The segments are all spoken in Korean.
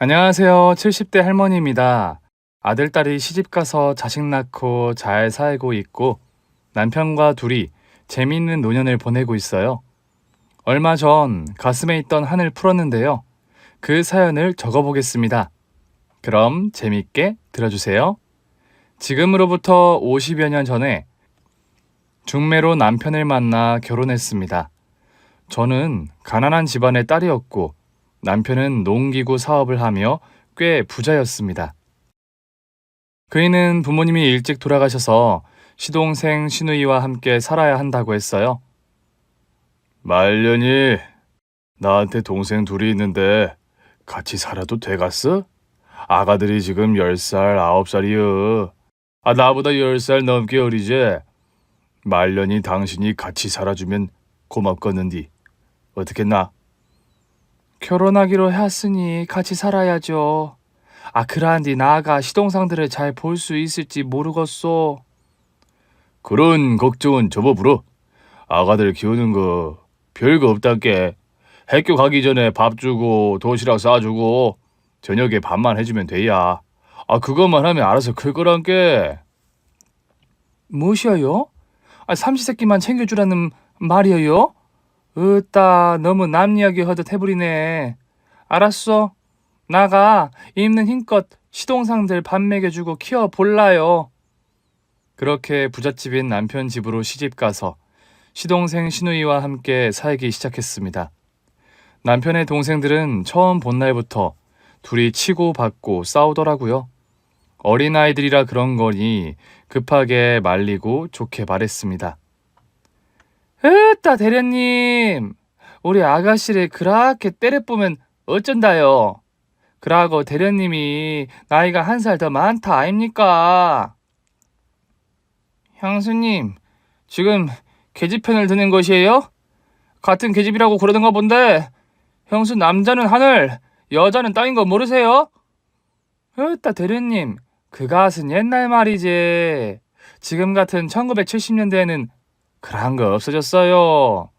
안녕하세요. 70대 할머니입니다. 아들, 딸이 시집 가서 자식 낳고 잘 살고 있고 남편과 둘이 재미있는 노년을 보내고 있어요. 얼마 전 가슴에 있던 한을 풀었는데요. 그 사연을 적어보겠습니다. 그럼 재밌게 들어주세요. 지금으로부터 50여 년 전에 중매로 남편을 만나 결혼했습니다. 저는 가난한 집안의 딸이었고 남편은 농기구 사업을 하며 꽤 부자였습니다. 그이는 부모님이 일찍 돌아가셔서 시동생 시누이와 함께 살아야 한다고 했어요. 말년이 나한테 동생 둘이 있는데 같이 살아도 되겠어? 아가들이 지금 10살, 9살이여. 나보다 10살 넘게 어리지? 말년이 당신이 같이 살아주면 고맙겠는디. 어떻겠나? 결혼하기로 했으니 같이 살아야죠. 그러한디 나아가 시동상들을 잘 볼 수 있을지 모르겠소. 그런 걱정은 접어불어. 아가들 키우는 거 별거 없단께. 학교 가기 전에 밥 주고 도시락 싸주고 저녁에 밥만 해주면 돼야. 그것만 하면 알아서 클 거란께. 무엇이여요? 삼시세끼만 챙겨주라는 말이여요? 으따 너무 남 이야기 하듯 해버리네. 알았어. 나가 있는 힘껏 시동상들 밥 먹여주고 키워볼라요. 그렇게 부잣집인 남편 집으로 시집가서 시동생 시누이와 함께 살기 시작했습니다. 남편의 동생들은 처음 본 날부터 둘이 치고받고 싸우더라고요. 어린아이들이라 그런 거니 급하게 말리고 좋게 말했습니다. 으따 대련님, 우리 아가씨를 그렇게 때려보면 어쩐다요. 그러고 대련님이 나이가 1살 더 많다 아닙니까? 형수님, 지금 계집편을 드는 것이에요? 같은 계집이라고 그러던가 본데 형수 남자는 하늘, 여자는 땅인 거 모르세요? 으따 대련님, 그것은 옛날 말이지. 지금 같은 1970년대에는 그런 거 없어졌어요.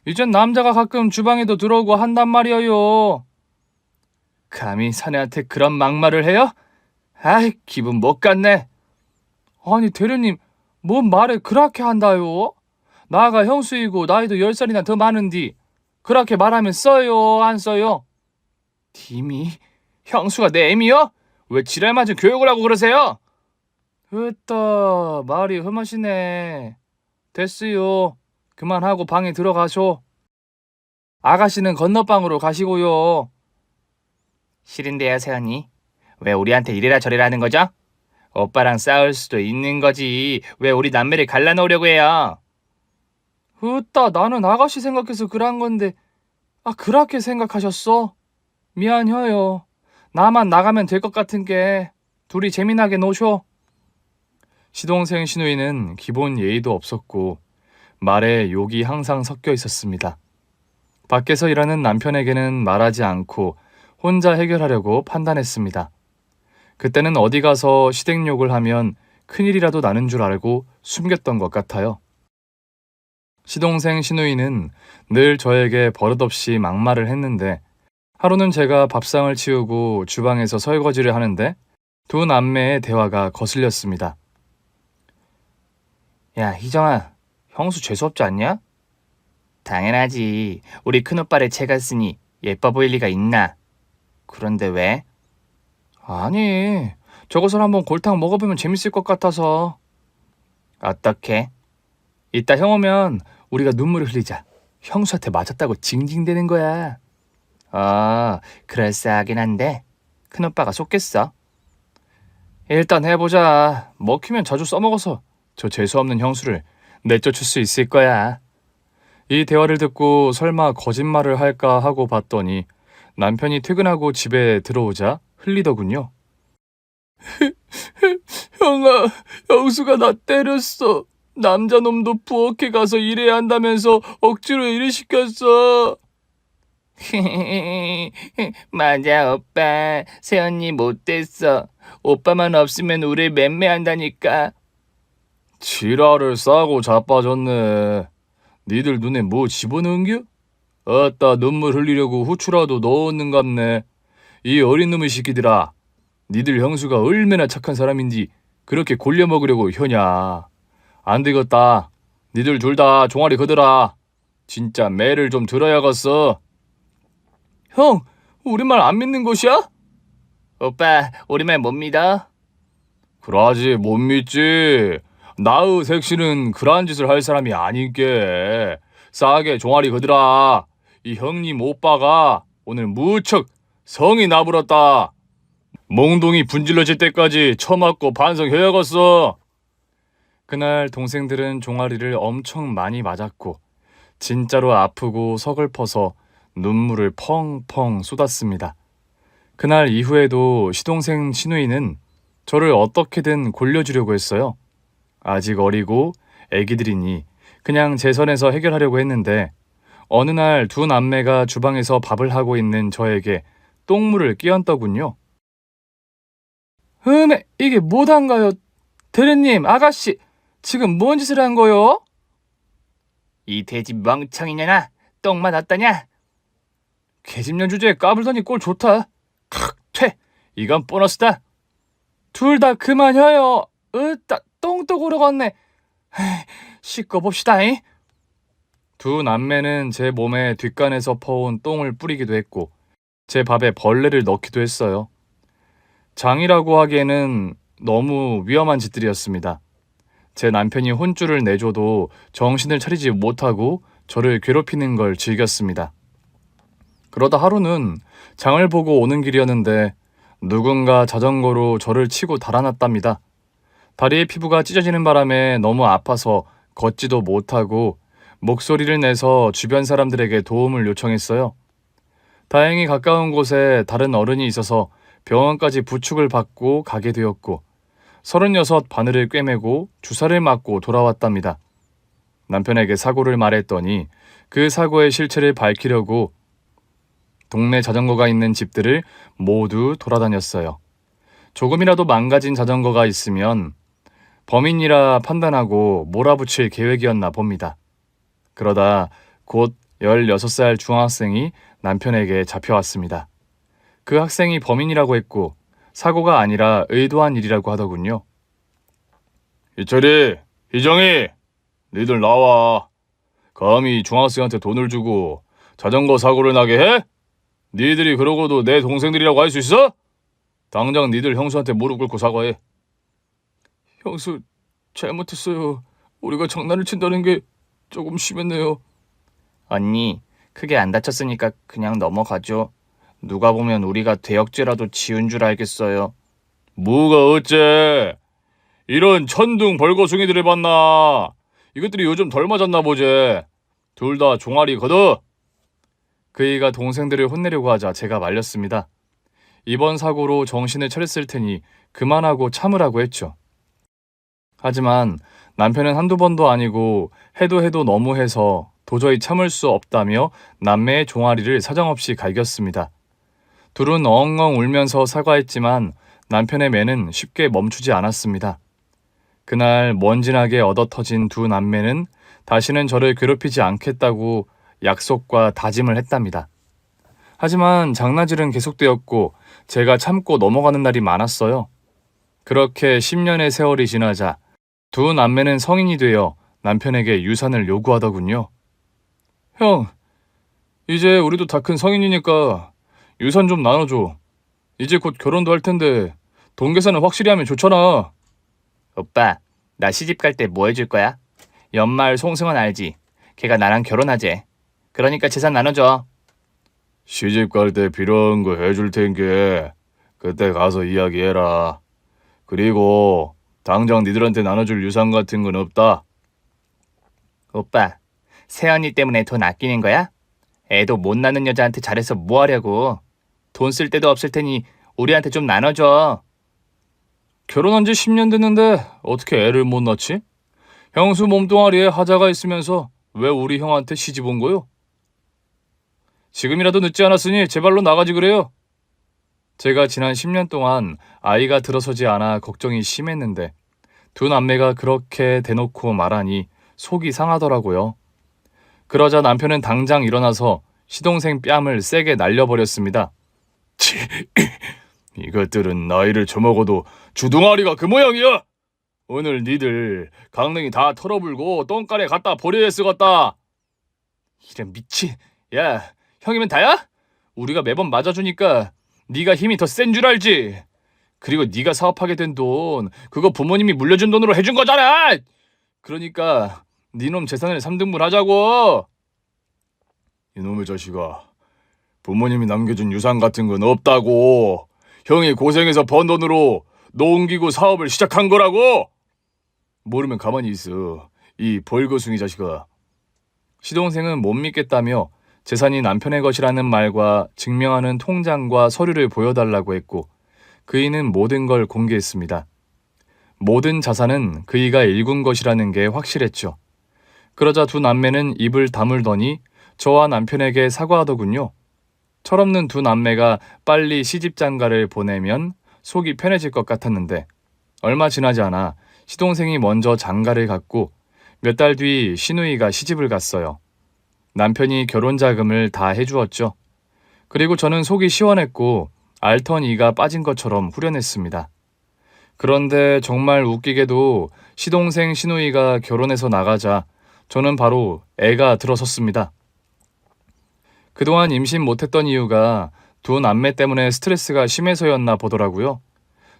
이젠 남자가 가끔 주방에도 들어오고 한단 말이에요. 감히 사내한테 그런 막말을 해요? 기분 못 갔네. 아니 대련님, 뭔 말을 그렇게 한다요? 나가 형수이고 나이도 10살이나 더 많은디 그렇게 말하면 써요 안 써요? 팀이? 형수가 내 애미요? 왜 지랄 맞은 교육을 하고 그러세요? 으따 말이 흠하시네. 됐어요. 그만하고 방에 들어가쇼. 아가씨는 건너방으로 가시고요. 싫은데요, 새언니. 왜 우리한테 이래라 저래라 하는 거죠? 오빠랑 싸울 수도 있는 거지. 왜 우리 남매를 갈라놓으려고 해요? 으따 나는 아가씨 생각해서 그런 건데 그렇게 생각하셨어? 미안해요. 나만 나가면 될 것 같은 게 둘이 재미나게 노쇼. 시동생 시누이는 기본 예의도 없었고 말에 욕이 항상 섞여 있었습니다. 밖에서 일하는 남편에게는 말하지 않고 혼자 해결하려고 판단했습니다. 그때는 어디 가서 시댁욕을 하면 큰일이라도 나는 줄 알고 숨겼던 것 같아요. 시동생 시누이는 늘 저에게 버릇없이 막말을 했는데 하루는 제가 밥상을 치우고 주방에서 설거지를 하는데 두 남매의 대화가 거슬렸습니다. 야, 희정아, 형수 재수없지 않냐? 당연하지. 우리 큰오빠를 채갔으니 예뻐 보일 리가 있나? 그런데 왜? 아니, 저것을 한번 골탕 먹어보면 재밌을 것 같아서. 어떡해? 이따 형 오면 우리가 눈물을 흘리자. 형수한테 맞았다고 징징대는 거야. 그럴싸하긴 한데 큰오빠가 속겠어. 일단 해보자. 먹히면 자주 써먹어서 저 재수없는 형수를 내쫓을 수 있을 거야. 이 대화를 듣고 설마 거짓말을 할까 하고 봤더니 남편이 퇴근하고 집에 들어오자 흘리더군요. 형아, 형수가 나 때렸어. 남자놈도 부엌에 가서 일해야 한다면서 억지로 일을 시켰어. 맞아, 오빠. 새언니 못됐어. 오빠만 없으면 우리 맴매한다니까. 지랄을 싸고 자빠졌네. 니들 눈에 뭐 집어넣은겨? 아따 눈물 흘리려고 후추라도 넣었는갑네. 이 어린 놈의 새끼들아. 니들 형수가 얼마나 착한 사람인지 그렇게 골려 먹으려고 혀냐. 안 되겠다. 니들 둘 다 종아리 거더라. 진짜 매를 좀 들어야겠어. 형, 우리 말 안 믿는 것이야? 오빠, 우리 말 못 믿어? 그러지 못 믿지. 나의 색시는 그러한 짓을 할 사람이 아닌게. 싸게 종아리 거더라. 이 형님 오빠가 오늘 무척 성이 나불었다. 몽둥이 분질러질 때까지 처맞고 반성해야겠어. 그날 동생들은 종아리를 엄청 많이 맞았고 진짜로 아프고 서글퍼서 눈물을 펑펑 쏟았습니다. 그날 이후에도 시동생 신우이는 저를 어떻게든 골려주려고 했어요. 아직 어리고 애기들이니 그냥 제 선에서 해결하려고 했는데 어느 날 두 남매가 주방에서 밥을 하고 있는 저에게 똥물을 끼얹더군요. 이게 뭐단가요? 대리님, 아가씨, 지금 뭔 짓을 한 거요? 이 돼지 멍청이냐나, 똥만 왔다냐? 계집년 주제에 까불더니 꼴 좋다. 퇴, 이건 보너스다. 둘 다 그만해요. 똥도 고르겠네. 씻고 봅시다잉. 두 남매는 제 몸에 뒷간에서 퍼온 똥을 뿌리기도 했고 제 밥에 벌레를 넣기도 했어요. 장이라고 하기에는 너무 위험한 짓들이었습니다. 제 남편이 혼쭐을 내줘도 정신을 차리지 못하고 저를 괴롭히는 걸 즐겼습니다. 그러다 하루는 장을 보고 오는 길이었는데 누군가 자전거로 저를 치고 달아났답니다. 다리의 피부가 찢어지는 바람에 너무 아파서 걷지도 못하고 목소리를 내서 주변 사람들에게 도움을 요청했어요. 다행히 가까운 곳에 다른 어른이 있어서 병원까지 부축을 받고 가게 되었고 36 바늘을 꿰매고 주사를 맞고 돌아왔답니다. 남편에게 사고를 말했더니 그 사고의 실체를 밝히려고 동네 자전거가 있는 집들을 모두 돌아다녔어요. 조금이라도 망가진 자전거가 있으면 범인이라 판단하고 몰아붙일 계획이었나 봅니다. 그러다 곧 16살 중학생이 남편에게 잡혀왔습니다. 그 학생이 범인이라고 했고 사고가 아니라 의도한 일이라고 하더군요. 이철이, 희정이, 니들 나와. 감히 중학생한테 돈을 주고 자전거 사고를 나게 해? 니들이 그러고도 내 동생들이라고 할 수 있어? 당장 니들 형수한테 무릎 꿇고 사과해. 형수, 잘못했어요. 우리가 장난을 친다는 게 조금 심했네요. 언니, 크게 안 다쳤으니까 그냥 넘어가죠. 누가 보면 우리가 대역죄라도 지은 줄 알겠어요. 뭐가 어째? 이런 천둥 벌거숭이들을 봤나? 이것들이 요즘 덜 맞았나 보제. 둘 다 종아리 걷어. 그이가 동생들을 혼내려고 하자 제가 말렸습니다. 이번 사고로 정신을 차렸을 테니 그만하고 참으라고 했죠. 하지만 남편은 한두 번도 아니고 해도 너무해서 도저히 참을 수 없다며 남매의 종아리를 사정없이 갈겼습니다. 둘은 엉엉 울면서 사과했지만 남편의 매는 쉽게 멈추지 않았습니다. 그날 먼지나게 얻어터진 두 남매는 다시는 저를 괴롭히지 않겠다고 약속과 다짐을 했답니다. 하지만 장난질은 계속되었고 제가 참고 넘어가는 날이 많았어요. 그렇게 10년의 세월이 지나자 두 남매는 성인이 되어 남편에게 유산을 요구하더군요. 형, 이제 우리도 다 큰 성인이니까 유산 좀 나눠줘. 이제 곧 결혼도 할 텐데 돈 계산은 확실히 하면 좋잖아. 오빠, 나 시집 갈 때 뭐 해줄 거야? 연말 송승헌 알지? 걔가 나랑 결혼하재. 그러니까 재산 나눠줘. 시집 갈 때 필요한 거 해줄 텐게 그때 가서 이야기해라. 그리고 당장 니들한테 나눠줄 유산 같은 건 없다. 오빠, 새언니 때문에 돈 아끼는 거야? 애도 못 낳는 여자한테 잘해서 뭐 하려고. 돈 쓸 데도 없을 테니 우리한테 좀 나눠줘. 결혼한 지 10년 됐는데 어떻게 애를 못 낳지? 형수 몸뚱아리에 하자가 있으면서 왜 우리 형한테 시집 온 거요? 지금이라도 늦지 않았으니 제발로 나가지 그래요. 제가 지난 10년 동안 아이가 들어서지 않아 걱정이 심했는데 두 남매가 그렇게 대놓고 말하니 속이 상하더라고요. 그러자 남편은 당장 일어나서 시동생 뺨을 세게 날려버렸습니다. 치, 이것들은 나이를 처먹어도 주둥아리가 그 모양이야. 오늘 니들 강냉이 다 털어불고 똥간에 갖다 버려야 쓰겄다. 이런 미친. 야, 형이면 다야? 우리가 매번 맞아주니까 네가 힘이 더 센 줄 알지. 그리고 네가 사업하게 된 돈, 그거 부모님이 물려준 돈으로 해준 거잖아. 그러니까 네놈 재산을 3등분 하자고. 이놈의 자식아, 부모님이 남겨준 유산 같은 건 없다고. 형이 고생해서 번 돈으로 농기구 사업을 시작한 거라고. 모르면 가만히 있어, 이 벌거숭이 자식아. 시동생은 못 믿겠다며 재산이 남편의 것이라는 말과 증명하는 통장과 서류를 보여달라고 했고 그이는 모든 걸 공개했습니다. 모든 자산은 그이가 일군 것이라는 게 확실했죠. 그러자 두 남매는 입을 다물더니 저와 남편에게 사과하더군요. 철없는 두 남매가 빨리 시집장가를 보내면 속이 편해질 것 같았는데 얼마 지나지 않아 시동생이 먼저 장가를 갔고 몇 달 뒤 시누이가 시집을 갔어요. 남편이 결혼 자금을 다 해주었죠. 그리고 저는 속이 시원했고 알턴 이가 빠진 것처럼 후련했습니다. 그런데 정말 웃기게도 시동생 시누이가 결혼해서 나가자 저는 바로 애가 들어섰습니다. 그동안 임신 못했던 이유가 두 남매 때문에 스트레스가 심해서였나 보더라고요.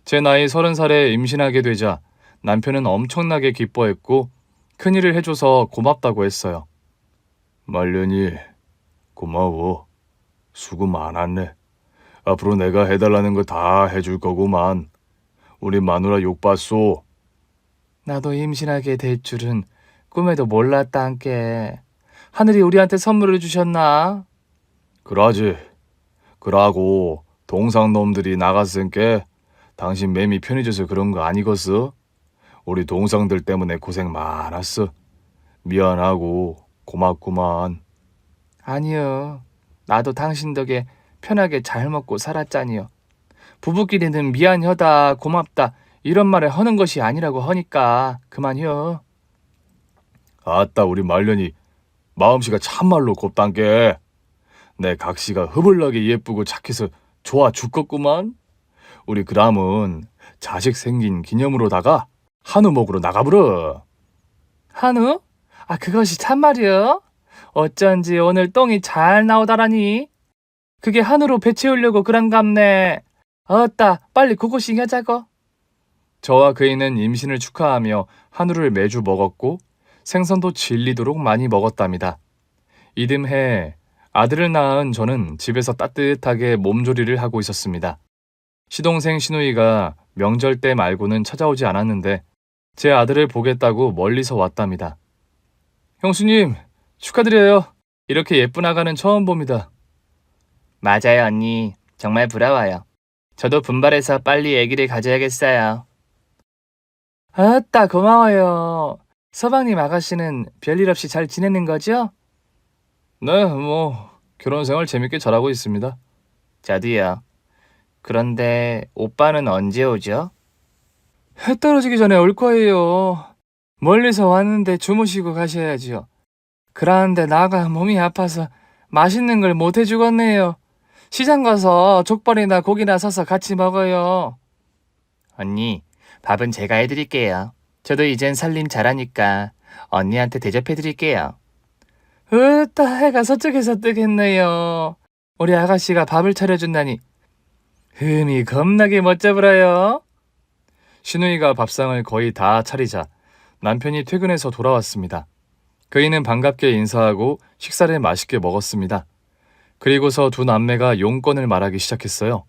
제 나이 30살에 임신하게 되자 남편은 엄청나게 기뻐했고 큰일을 해줘서 고맙다고 했어요. 말년이 고마워. 수고 많았네. 앞으로 내가 해달라는 거 다 해줄 거구만. 우리 마누라 욕 봤소. 나도 임신하게 될 줄은 꿈에도 몰랐단께. 하늘이 우리한테 선물을 주셨나? 그러지. 그러고 동상 놈들이 나갔으니까 당신 맴이 편해져서 그런 거 아니겠어? 우리 동상들 때문에 고생 많았어. 미안하고 고맙구만. 아니요. 나도 당신 덕에 편하게 잘 먹고 살았잖니요. 부부끼리는 미안하다, 고맙다 이런 말을 하는 것이 아니라고 하니까 그만요. 아따, 우리 말년이 마음씨가 참말로 곱단께. 내 각시가 흐블나게 예쁘고 착해서 좋아 죽겠구만. 우리 그람은 자식 생긴 기념으로다가 한우 먹으러 나가보러. 한우? 아, 그것이 참말이여? 어쩐지 오늘 똥이 잘 나오다라니. 그게 한우로 배 채우려고 그런갑네. 어따, 빨리 고고싱 하자고. 저와 그이는 임신을 축하하며 한우를 매주 먹었고 생선도 질리도록 많이 먹었답니다. 이듬해 아들을 낳은 저는 집에서 따뜻하게 몸조리를 하고 있었습니다. 시동생 시누이가 명절 때 말고는 찾아오지 않았는데 제 아들을 보겠다고 멀리서 왔답니다. 형수님, 축하드려요. 이렇게 예쁜 아가는 처음 봅니다. 맞아요, 언니. 정말 부러워요. 저도 분발해서 빨리 아기를 가져야겠어요. 아따, 고마워요. 서방님 아가씨는 별일 없이 잘 지내는 거죠? 네, 결혼 생활 재밌게 잘하고 있습니다. 저도요. 그런데 오빠는 언제 오죠? 해 떨어지기 전에 올 거예요. 멀리서 왔는데 주무시고 가셔야지요. 그러는데 나가 몸이 아파서 맛있는 걸 못 해주겠네요. 시장 가서 족발이나 고기나 사서 같이 먹어요. 언니, 밥은 제가 해드릴게요. 저도 이젠 살림 잘하니까 언니한테 대접해드릴게요. 으따, 해가 서쪽에서 뜨겠네요. 우리 아가씨가 밥을 차려준다니 흠이 겁나게 멋져보라요. 시누이가 밥상을 거의 다 차리자 남편이 퇴근해서 돌아왔습니다. 그이는 반갑게 인사하고 식사를 맛있게 먹었습니다. 그리고서 두 남매가 용건을 말하기 시작했어요.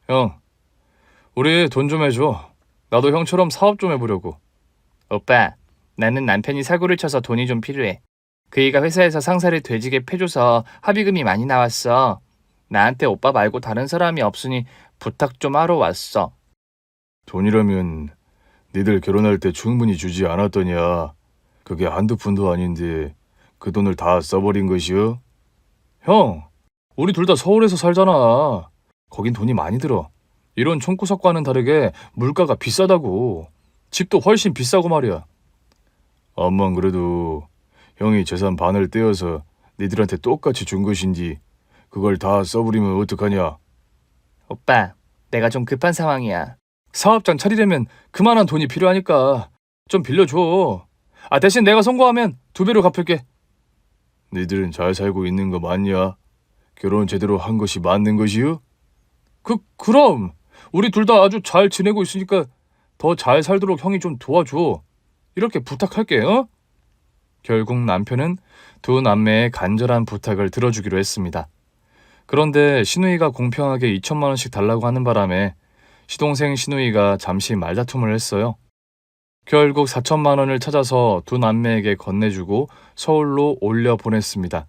형, 우리 돈 좀 해줘. 나도 형처럼 사업 좀 해보려고. 오빠, 나는 남편이 사고를 쳐서 돈이 좀 필요해. 그이가 회사에서 상사를 돼지게 패줘서 합의금이 많이 나왔어. 나한테 오빠 말고 다른 사람이 없으니 부탁 좀 하러 왔어. 돈이라면 니들 결혼할 때 충분히 주지 않았더냐. 그게 한두 푼도 아닌데 그 돈을 다 써버린 것이여? 형, 우리 둘 다 서울에서 살잖아. 거긴 돈이 많이 들어. 이런 총구석과는 다르게 물가가 비싸다고. 집도 훨씬 비싸고 말이야. 암만 그래도 형이 재산 반을 떼어서 니들한테 똑같이 준 것인지 그걸 다 써버리면 어떡하냐? 오빠, 내가 좀 급한 상황이야. 사업장 차리려면 그만한 돈이 필요하니까 좀 빌려줘. 대신 내가 성공하면 2배로 갚을게. 니들은 잘 살고 있는 거 맞냐? 결혼 제대로 한 것이 맞는 것이요? 그럼 우리 둘 다 아주 잘 지내고 있으니까 더 잘 살도록 형이 좀 도와줘. 이렇게 부탁할게, 어? 결국 남편은 두 남매의 간절한 부탁을 들어주기로 했습니다. 그런데 시누이가 공평하게 2천만 원씩 달라고 하는 바람에 시동생 시누이가 잠시 말다툼을 했어요. 결국 4천만 원을 찾아서 두 남매에게 건네주고 서울로 올려 보냈습니다.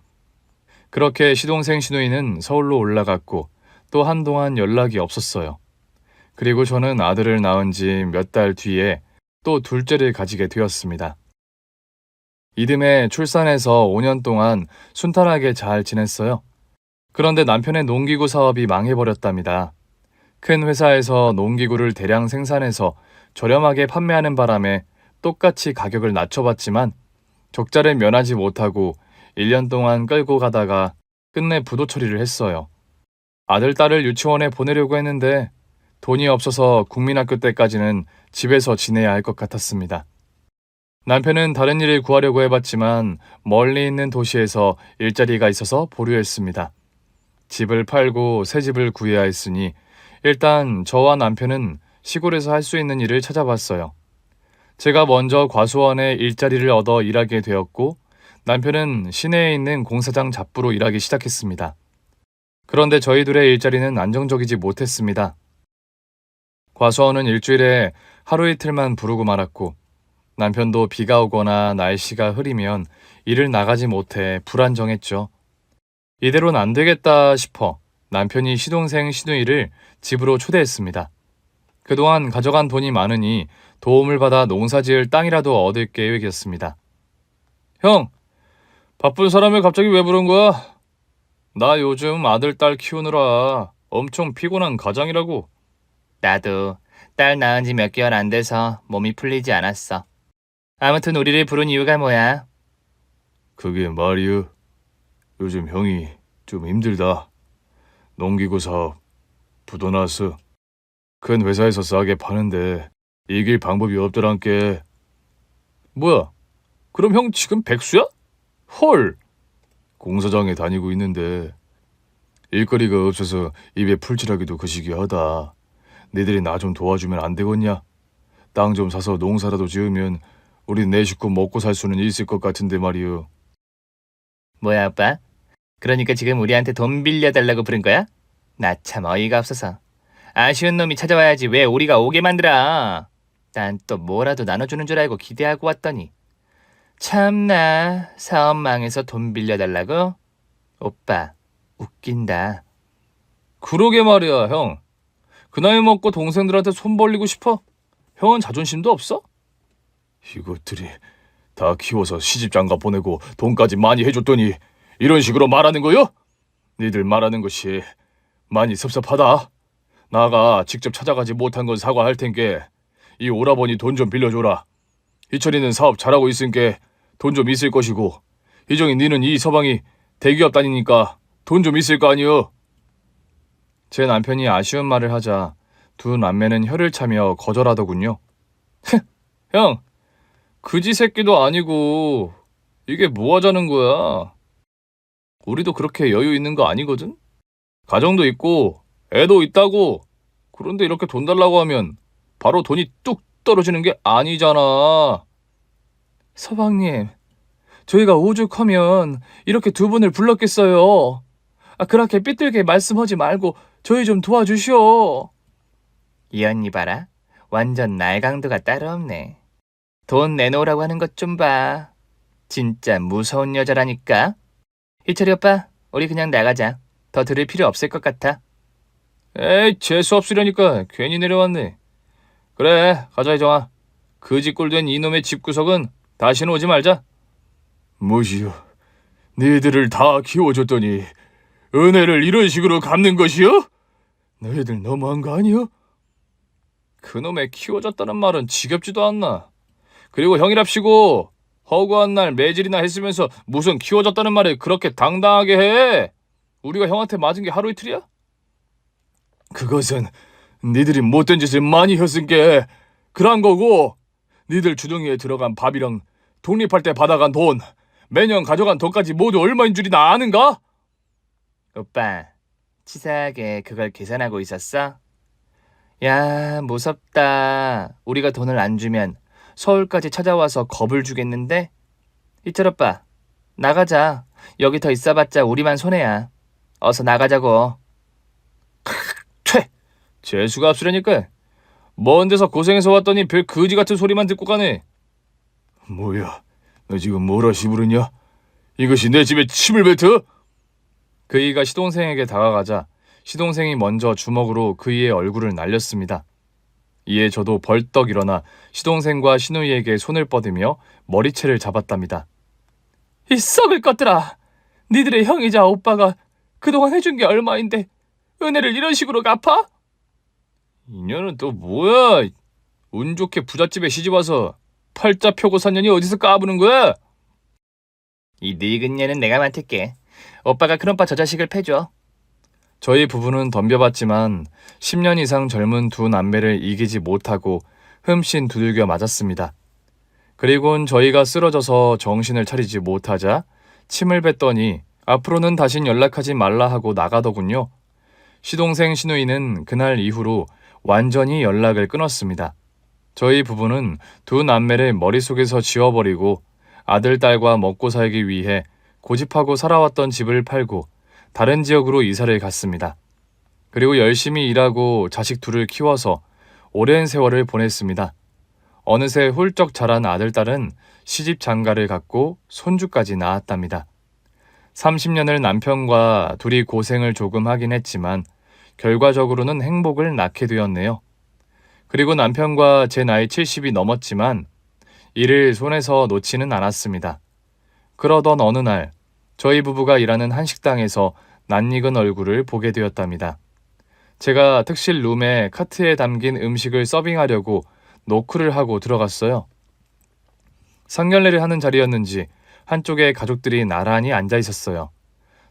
그렇게 시동생 시누이는 서울로 올라갔고 또 한동안 연락이 없었어요. 그리고 저는 아들을 낳은 지 몇 달 뒤에 또 둘째를 가지게 되었습니다. 이듬해 출산해서 5년 동안 순탄하게 잘 지냈어요. 그런데 남편의 농기구 사업이 망해버렸답니다. 큰 회사에서 농기구를 대량 생산해서 저렴하게 판매하는 바람에 똑같이 가격을 낮춰봤지만 적자를 면하지 못하고 1년 동안 끌고 가다가 끝내 부도 처리를 했어요. 아들, 딸을 유치원에 보내려고 했는데 돈이 없어서 국민학교 때까지는 집에서 지내야 할 것 같았습니다. 남편은 다른 일을 구하려고 해봤지만 멀리 있는 도시에서 일자리가 있어서 보류했습니다. 집을 팔고 새 집을 구해야 했으니 일단 저와 남편은 시골에서 할 수 있는 일을 찾아봤어요. 제가 먼저 과수원에 일자리를 얻어 일하게 되었고 남편은 시내에 있는 공사장 잡부로 일하기 시작했습니다. 그런데 저희들의 일자리는 안정적이지 못했습니다. 과수원은 일주일에 하루 이틀만 부르고 말았고 남편도 비가 오거나 날씨가 흐리면 일을 나가지 못해 불안정했죠. 이대로는 안 되겠다 싶어 남편이 시동생 시누이를 집으로 초대했습니다. 그동안 가져간 돈이 많으니 도움을 받아 농사지을 땅이라도 얻을 계획이었습니다. 형, 바쁜 사람을 갑자기 왜 부른 거야? 나 요즘 아들, 딸 키우느라 엄청 피곤한 가장이라고. 나도 딸 낳은 지 몇 개월 안 돼서 몸이 풀리지 않았어. 아무튼 우리를 부른 이유가 뭐야? 그게 말이여. 요즘 형이 좀 힘들다. 농기구 사업 부도 났어. 큰 회사에서 싸게 파는데 이길 방법이 없더란께. 뭐야? 그럼 형 지금 백수야? 헐! 공사장에 다니고 있는데 일거리가 없어서 입에 풀칠하기도 거시기하다. 니들이 나 좀 도와주면 안 되겠냐? 땅 좀 사서 농사라도 지으면 우리 네 식구 먹고 살 수는 있을 것 같은데 말이여. 뭐야, 오빠? 그러니까 지금 우리한테 돈 빌려달라고 부른 거야? 나 참 어이가 없어서. 아쉬운 놈이 찾아와야지 왜 우리가 오게 만들어? 난 또 뭐라도 나눠주는 줄 알고 기대하고 왔더니. 참나, 사업 망해서 돈 빌려달라고? 오빠, 웃긴다. 그러게 말이야, 형. 그 나이 먹고 동생들한테 손 벌리고 싶어? 형은 자존심도 없어? 이것들이 다 키워서 시집장가 보내고 돈까지 많이 해줬더니 이런 식으로 말하는 거요? 니들 말하는 것이 많이 섭섭하다. 나가 직접 찾아가지 못한 건 사과할 텐게 이 오라버니 돈 좀 빌려줘라. 희철이는 사업 잘하고 있으니까 돈 좀 있을 것이고 희정이 니는 이 서방이 대기업 다니니까 돈 좀 있을 거 아니여. 제 남편이 아쉬운 말을 하자 두 남매는 혀를 차며 거절하더군요. 형, 그지 새끼도 아니고 이게 뭐 하자는 거야? 우리도 그렇게 여유 있는 거 아니거든? 가정도 있고 애도 있다고. 그런데 이렇게 돈 달라고 하면 바로 돈이 뚝 떨어지는 게 아니잖아. 서방님, 저희가 오죽하면 이렇게 두 분을 불렀겠어요. 그렇게 삐뚤게 말씀하지 말고 저희 좀 도와주시오. 이 언니 봐라. 완전 날강도가 따로 없네. 돈 내놓으라고 하는 것 좀 봐. 진짜 무서운 여자라니까. 희철이 오빠, 우리 그냥 나가자. 더 들을 필요 없을 것 같아. 에이, 재수 없으려니까 괜히 내려왔네. 그래, 가자 희정아. 그지꼴된 이놈의 집구석은 다시는 오지 말자. 뭐시여? 니들을 다 키워줬더니 은혜를 이런 식으로 갚는 것이여? 너희들 너무한 거 아니여? 그놈의 키워줬다는 말은 지겹지도 않나. 그리고 형이랍시고 허구한 날 매질이나 했으면서 무슨 키워줬다는 말을 그렇게 당당하게 해. 우리가 형한테 맞은 게 하루 이틀이야? 그것은 니들이 못된 짓을 많이 했으니까 그런 거고, 니들 주둥이에 들어간 밥이랑 독립할 때 받아간 돈, 매년 가져간 돈까지 모두 얼마인 줄이나 아는가? 오빠, 치사하게 그걸 계산하고 있었어? 야, 무섭다. 우리가 돈을 안 주면 서울까지 찾아와서 겁을 주겠는데? 이철 오빠, 나가자. 여기 더 있어봤자 우리만 손해야. 어서 나가자고. 퇴! 재수가 앞서려니까 먼 데서 고생해서 왔더니 별 거지 같은 소리만 듣고 가네. 뭐야, 너 지금 뭐라 시부르냐? 이것이 내 집에 침을 뱉어? 그이가 시동생에게 다가가자 시동생이 먼저 주먹으로 그이의 얼굴을 날렸습니다. 이에 저도 벌떡 일어나 시동생과 시누이에게 손을 뻗으며 머리채를 잡았답니다. 이 썩을 것들아! 니들의 형이자 오빠가 그동안 해준 게 얼마인데 은혜를 이런 식으로 갚아? 이년은 또 뭐야? 운 좋게 부잣집에 시집와서 팔자 펴고 산 년이 어디서 까부는 거야? 이 늙은 년은 내가 맡을게. 오빠가 큰오빠 저 자식을 패줘. 저희 부부는 덤벼봤지만 10년 이상 젊은 두 남매를 이기지 못하고 흠씬 두들겨 맞았습니다. 그리곤 저희가 쓰러져서 정신을 차리지 못하자 침을 뱉더니 앞으로는 다신 연락하지 말라 하고 나가더군요. 시동생 시누이는 그날 이후로 완전히 연락을 끊었습니다. 저희 부부는 두 남매를 머릿속에서 지워버리고 아들, 딸과 먹고 살기 위해 고집하고 살아왔던 집을 팔고 다른 지역으로 이사를 갔습니다. 그리고 열심히 일하고 자식 둘을 키워서 오랜 세월을 보냈습니다. 어느새 훌쩍 자란 아들, 딸은 시집 장가를 갔고 손주까지 낳았답니다. 30년을 남편과 둘이 고생을 조금 하긴 했지만 결과적으로는 행복을 낳게 되었네요. 그리고 남편과 제 나이 70이 넘었지만 일을 손에서 놓지는 않았습니다. 그러던 어느 날 저희 부부가 일하는 한식당에서 낯익은 얼굴을 보게 되었답니다. 제가 특실 룸에 카트에 담긴 음식을 서빙하려고 노크를 하고 들어갔어요. 상견례를 하는 자리였는지 한쪽에 가족들이 나란히 앉아 있었어요.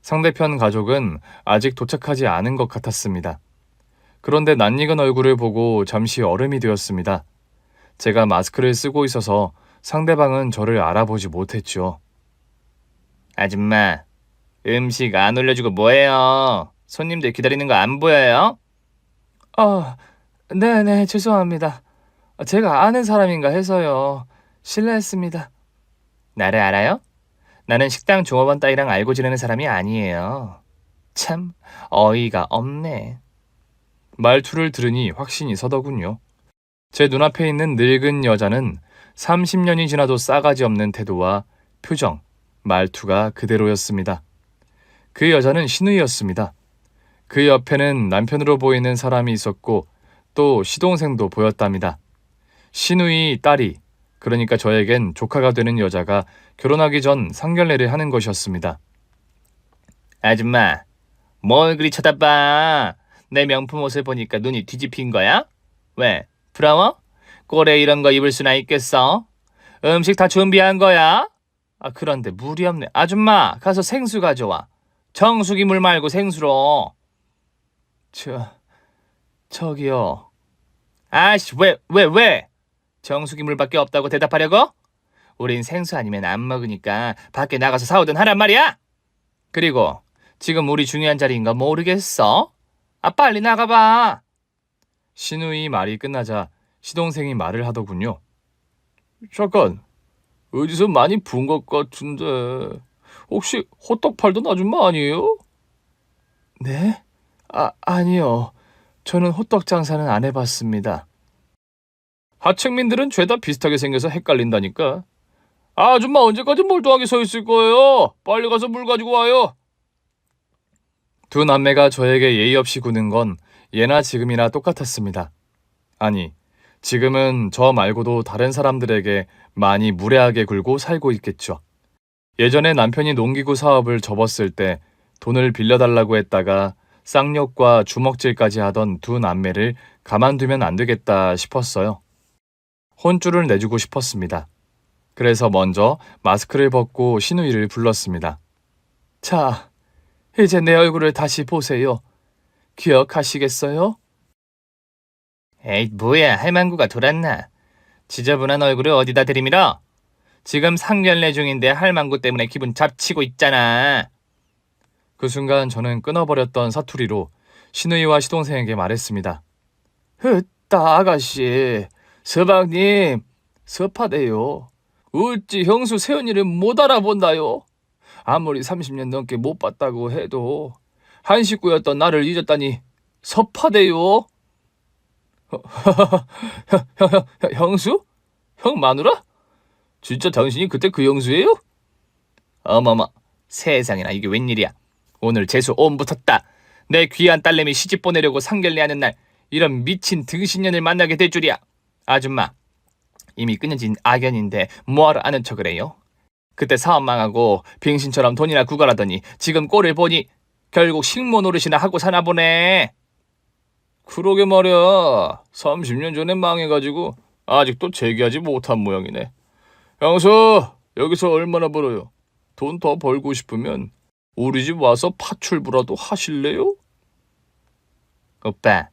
상대편 가족은 아직 도착하지 않은 것 같았습니다. 그런데 낯익은 얼굴을 보고 잠시 얼음이 되었습니다. 제가 마스크를 쓰고 있어서 상대방은 저를 알아보지 못했죠. 아줌마, 음식 안 올려주고 뭐해요? 손님들 기다리는 거 안 보여요? 네네, 죄송합니다. 제가 아는 사람인가 해서요. 실례했습니다. 나를 알아요? 나는 식당 종업원 따위랑 알고 지내는 사람이 아니에요. 참 어이가 없네. 말투를 들으니 확신이 서더군요. 제 눈앞에 있는 늙은 여자는 30년이 지나도 싸가지 없는 태도와 표정, 말투가 그대로였습니다. 그 여자는 시누이였습니다. 그 옆에는 남편으로 보이는 사람이 있었고 또 시동생도 보였답니다. 시누이 딸이, 그러니까 저에겐 조카가 되는 여자가 결혼하기 전 상견례를 하는 것이었습니다. 아줌마, 뭘 그리 쳐다봐? 내 명품 옷을 보니까 눈이 뒤집힌 거야? 왜? 부러워? 꼴에 이런 거 입을 수나 있겠어? 음식 다 준비한 거야? 그런데 물이 없네. 아줌마, 가서 생수 가져와. 정수기 물 말고 생수로. 저기요. 아이씨, 왜? 정수기 물밖에 없다고 대답하려고? 우린 생수 아니면 안 먹으니까 밖에 나가서 사오든 하란 말이야. 그리고 지금 우리 중요한 자리인 거 모르겠어? 빨리 나가봐. 시누이 말이 끝나자 시동생이 말을 하더군요. 잠깐, 어디서 많이 본 것 같은데 혹시 호떡 팔던 아줌마 아니에요? 네? 아니요. 저는 호떡 장사는 안 해봤습니다. 하층민들은 죄다 비슷하게 생겨서 헷갈린다니까. 아줌마 언제까지 몰두하게 서 있을 거예요? 빨리 가서 물 가지고 와요. 두 남매가 저에게 예의 없이 구는 건 예나 지금이나 똑같았습니다. 아니, 지금은 저 말고도 다른 사람들에게 많이 무례하게 굴고 살고 있겠죠. 예전에 남편이 농기구 사업을 접었을 때 돈을 빌려달라고 했다가 쌍욕과 주먹질까지 하던 두 남매를 가만두면 안 되겠다 싶었어요. 혼쭐을 내주고 싶었습니다. 그래서 먼저 마스크를 벗고 시누이를 불렀습니다. 자, 이제 내 얼굴을 다시 보세요. 기억하시겠어요? 에이, 뭐야, 할망구가 돌았나? 지저분한 얼굴을 어디다 들이밀어? 지금 상견례 중인데 할망구 때문에 기분 잡치고 있잖아. 그 순간 저는 끊어버렸던 사투리로 신우이와 시동생에게 말했습니다. 따 아가씨, 서방님, 섭하대요. 어찌 형수 세연이를 못 알아본다요? 아무리 30년 넘게 못 봤다고 해도 한 식구였던 나를 잊었다니 섭하대요. 형수? 형 마누라? 진짜 당신이 그때 그 형수예요? 어머머, 세상에나 이게 웬일이야. 오늘 재수 온 붙었다. 내 귀한 딸내미 시집 보내려고 상견례하는 날 이런 미친 등신년을 만나게 될 줄이야. 아줌마, 이미 끊어진 악연인데 뭐하러 아는 척을 해요? 그때 사업 망하고 빙신처럼 돈이나 구걸하더니 지금 꼴을 보니 결국 식모 노릇이나 하고 사나 보네. 그러게 말이야. 30년 전에 망해가지고 아직도 재기하지 못한 모양이네. 형수, 여기서 얼마나 벌어요? 돈 더 벌고 싶으면 우리 집 와서 파출부라도 하실래요? 오빠,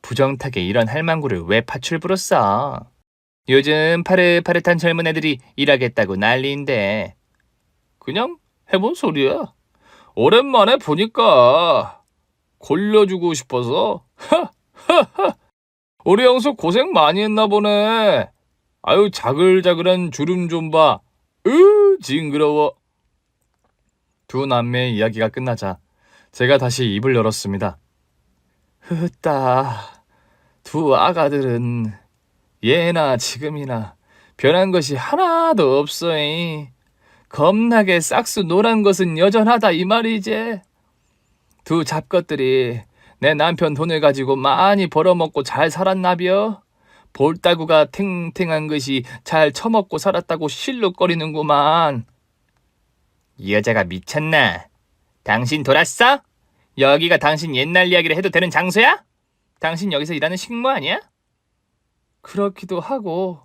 부정타게 이런 할망구를 왜 파출부로 써? 요즘 파릇파릇한 젊은 애들이 일하겠다고 난리인데. 그냥 해본 소리야. 오랜만에 보니까 골려주고 싶어서. 우리 형수 고생 많이 했나 보네. 아유, 자글자글한 주름 좀 봐. 징그러워. 두 남매의 이야기가 끝나자 제가 다시 입을 열었습니다. 따, 두 아가들은 예나 지금이나 변한 것이 하나도 없어잉. 겁나게 싹수 노란 것은 여전하다 이 말이지. 두 잡것들이 내 남편 돈을 가지고 많이 벌어먹고 잘 살았나벼. 볼따구가 탱탱한 것이 잘 처먹고 살았다고 실룩거리는구만. 이 여자가 미쳤나? 당신 돌았어? 여기가 당신 옛날 이야기를 해도 되는 장소야? 당신 여기서 일하는 식모 아니야? 그렇기도 하고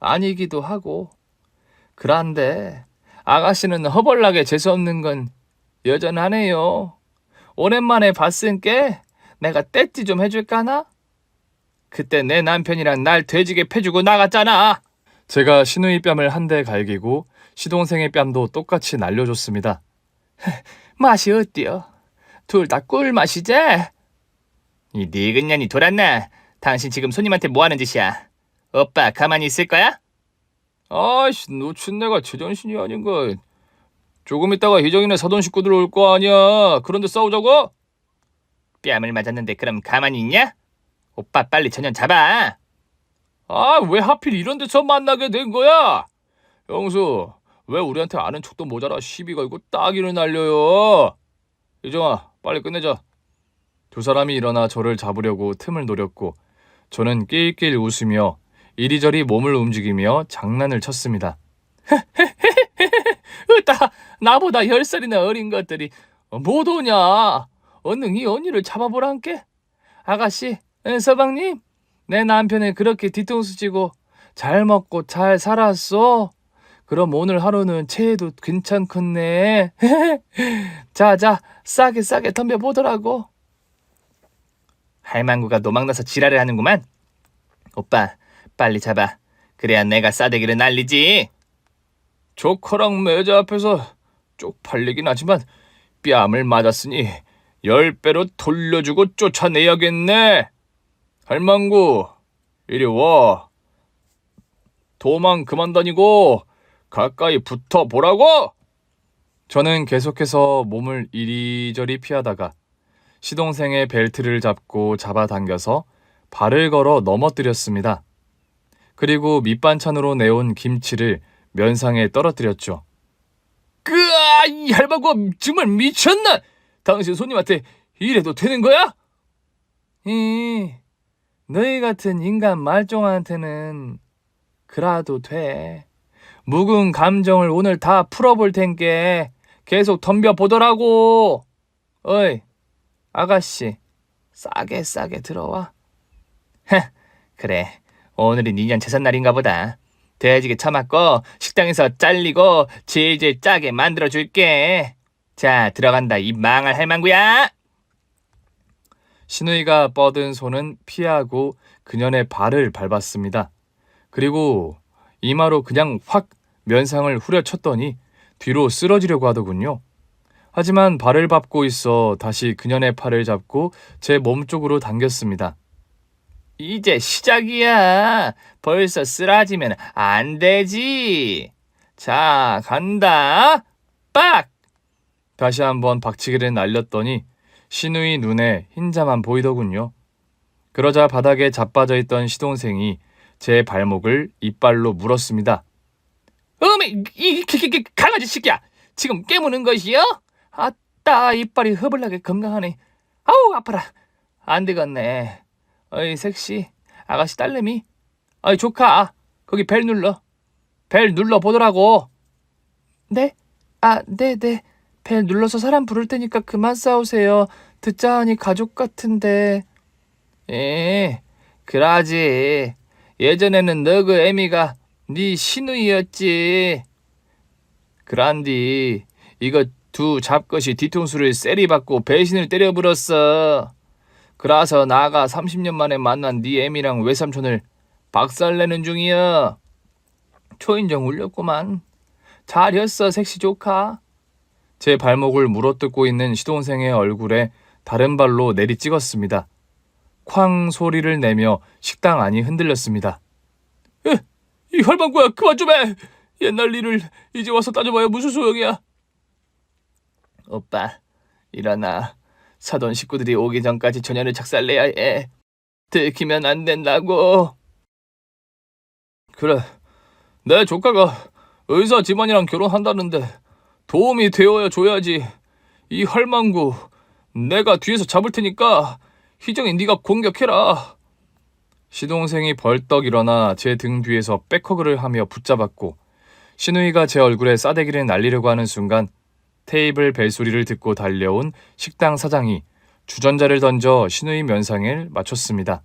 아니기도 하고. 그런데 아가씨는 허벌나게 재수없는 건 여전하네요. 오랜만에 봤으니까 내가 떼찌 좀 해줄까나? 그때 내 남편이랑 날 돼지게 패주고 나갔잖아. 제가 시누이 뺨을 한 대 갈기고 시동생의 뺨도 똑같이 날려줬습니다. 맛이 어때요? 둘 다 꿀맛이지? 이 늙은년이 돌았나? 당신 지금 손님한테 뭐하는 짓이야? 오빠 가만히 있을 거야? 아이씨, 노친내가 제정신이 아닌가. 조금 있다가 희정이네 사돈 식구들 올 거 아니야. 그런데 싸우자고? 뺨을 맞았는데 그럼 가만히 있냐? 오빠 빨리 전현 잡아. 아, 왜 하필 이런 데서 만나게 된 거야? 영수, 왜 우리한테 아는 척도 모자라 시비 걸고 따기를 날려요? 희정아, 빨리 끝내자. 두 사람이 일어나 저를 잡으려고 틈을 노렸고 저는 낄낄 웃으며 이리저리 몸을 움직이며 장난을 쳤습니다. 나보다 10살이나 어린 것들이 못 오냐? 얼른 이 언니를 잡아보란께. 아가씨, 서방님, 내 남편이 그렇게 뒤통수 치고 잘 먹고 잘 살았어. 그럼 오늘 하루는 체해도 괜찮겠네. 자, 싸게 덤벼보더라고. 할망구가 노망나서 지랄을 하는구만. 오빠, 빨리 잡아. 그래야 내가 싸대기를 날리지. 조커랑 매자 앞에서 쪽팔리긴 하지만 뺨을 맞았으니 10배로 돌려주고 쫓아내야겠네. 할망구, 이리 와. 도망 그만 다니고 가까이 붙어보라고. 저는 계속해서 몸을 이리저리 피하다가 시동생의 벨트를 잡고 잡아당겨서 발을 걸어 넘어뜨렸습니다. 그리고 밑반찬으로 내온 김치를 면상에 떨어뜨렸죠. 으아, 이 할망구 정말 미쳤나? 당신 손님한테 이래도 되는 거야? 너희 같은 인간 말종한테는 그라도 돼. 묵은 감정을 오늘 다 풀어볼 텐게 계속 덤벼보더라고. 어이, 아가씨, 싸게 들어와. 그래, 오늘이 2년 제삿날인가 보다. 돼지게 처맞고 식당에서 잘리고 질질 짜게 만들어줄게. 자, 들어간다 이 망할 할망구야. 신우이가 뻗은 손은 피하고 그년의 발을 밟았습니다. 그리고 이마로 그냥 확 면상을 후려쳤더니 뒤로 쓰러지려고 하더군요. 하지만 발을 밟고 있어 다시 그년의 팔을 잡고 제 몸쪽으로 당겼습니다. 이제 시작이야. 벌써 쓰러지면 안 되지. 자, 간다. 빡! 다시 한번 박치기를 날렸더니 신우이 눈에 흰자만 보이더군요. 그러자 바닥에 자빠져 있던 시동생이 제 발목을 이빨로 물었습니다. 어메, 이 강아지 새끼야. 지금 깨무는 것이요? 아따, 이빨이 허블나게 건강하네. 아우, 아파라. 안 되겠네. 어이, 섹시. 아가씨 딸내미. 어이, 조카. 거기 벨 눌러. 벨 눌러 보더라고. 네? 아, 네네. 벨 눌러서 사람 부를 테니까 그만 싸우세요. 듣자 하니 가족 같은데. 그라지. 예전에는 너 그 애미가 네 시누이였지. 그란디 이거 두 잡것이 뒤통수를 세리 받고 배신을 때려 불었어. 그래서 나가 30년 만에 만난 네 애미랑 외삼촌을 박살내는 중이야. 초인종 울렸구만. 잘했어, 섹시 조카. 제 발목을 물어뜯고 있는 시동생의 얼굴에 다른 발로 내리 찍었습니다. 쾅 소리를 내며 식당 안이 흔들렸습니다. 이 헐방구야, 그만 좀 해. 옛날 일을 이제 와서 따져봐야 무슨 소용이야. 오빠, 일어나. 사돈 식구들이 오기 전까지 전혀를 작살내야 해. 들키면 안 된다고. 그래, 내 조카가 의사 집안이랑 결혼한다는데 도움이 되어야 줘야지. 이 헐망구, 내가 뒤에서 잡을 테니까 희정이 네가 공격해라. 시동생이 벌떡 일어나 제 등 뒤에서 백허그를 하며 붙잡았고 신우이가 제 얼굴에 싸대기를 날리려고 하는 순간 테이블 벨소리를 듣고 달려온 식당 사장이 주전자를 던져 신우이 면상을 맞췄습니다.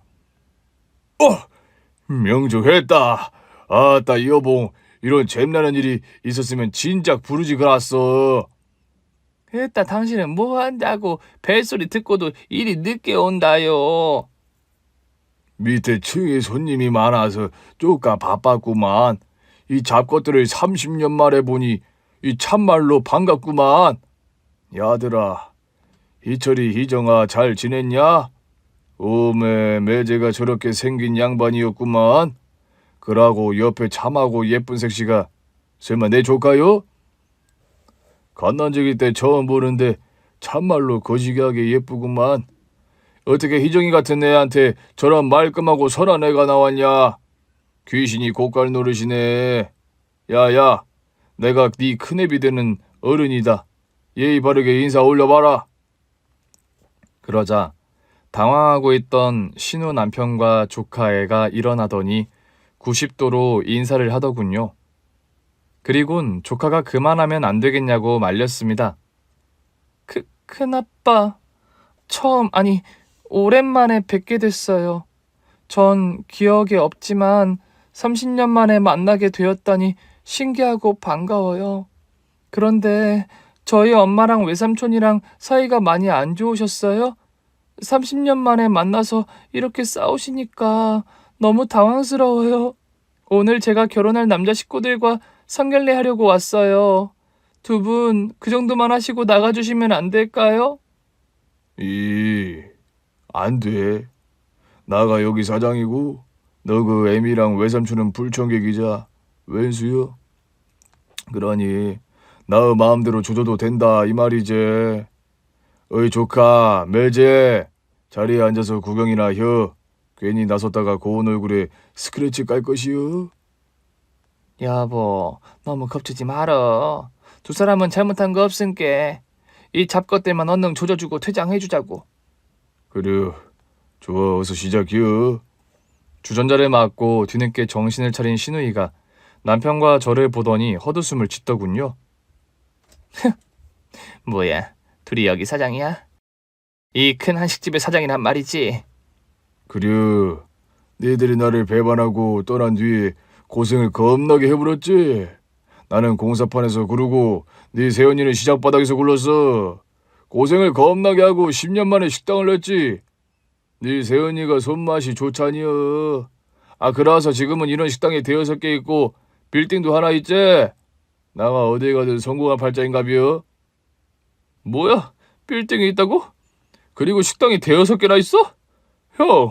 명중했다. 아따 여봉, 이런 잼나는 일이 있었으면 진작 부르지 그랬어. 했다, 당신은 뭐 한다고 벨소리 듣고도 일이 늦게 온다요. 밑에 층에 손님이 많아서 쪼까 바빴구만. 이 잡것들을 30년 만에 보니 이 참말로 반갑구만. 야들아, 희철이 희정아 잘 지냈냐? 오메, 매제가 저렇게 생긴 양반이었구만. 그러고 옆에 참하고 예쁜 색시가 설마 내 조카요? 갓난적일 때 처음 보는데 참말로 거지기하게 예쁘구만. 어떻게 희정이 같은 애한테 저런 말끔하고 선한 애가 나왔냐? 귀신이 고깔 노릇이네. 야야, 내가 네 큰애비 되는 어른이다. 예의 바르게 인사 올려봐라. 그러자 당황하고 있던 신우 남편과 조카애가 일어나더니 90도로 인사를 하더군요. 그리곤 조카가 그만하면 안 되겠냐고 말렸습니다. 큰아빠, 오랜만에 뵙게 됐어요. 전 기억이 없지만 30년 만에 만나게 되었다니 신기하고 반가워요. 그런데 저희 엄마랑 외삼촌이랑 사이가 많이 안 좋으셨어요? 30년 만에 만나서 이렇게 싸우시니까 너무 당황스러워요. 오늘 제가 결혼할 남자 식구들과 상견례 하려고 왔어요. 두 분 그 정도만 하시고 나가주시면 안 될까요? 안 돼. 나가 여기 사장이고 너 그 애미랑 외삼촌은 불청객이자 웬수요? 그러니 나의 마음대로 조져도 된다 이 말이지. 어이 조카, 매제 자리에 앉아서 구경이나 혀. 괜히 나섰다가 고운 얼굴에 스크래치 깔 것이요. 여보, 너무 겁주지 말어. 두 사람은 잘못한 거 없은께. 이 잡것들만 얼른 조져주고 퇴장해주자고. 그래, 좋아, 어서 시작이여. 주전자를 맞고 뒤늦게 정신을 차린 신우이가 남편과 저를 보더니 헛웃음을 짓더군요. 뭐야, 둘이 여기 사장이야? 이 큰 한식집의 사장이란 말이지? 그래, 너희들이 나를 배반하고 떠난 뒤에 고생을 겁나게 해버렸지. 나는 공사판에서 구르고 네 세연이는 시장바닥에서 굴렀어. 고생을 겁나게 하고 10년 만에 식당을 냈지. 네 세연이가 손맛이 좋잖여. 아, 그래서 지금은 이런 식당이 대여섯 개 있고 빌딩도 하나 있지? 나가 어디 가든 성공한 팔자인가비여? 뭐야? 빌딩이 있다고? 그리고 식당이 대여섯 개나 있어? 형,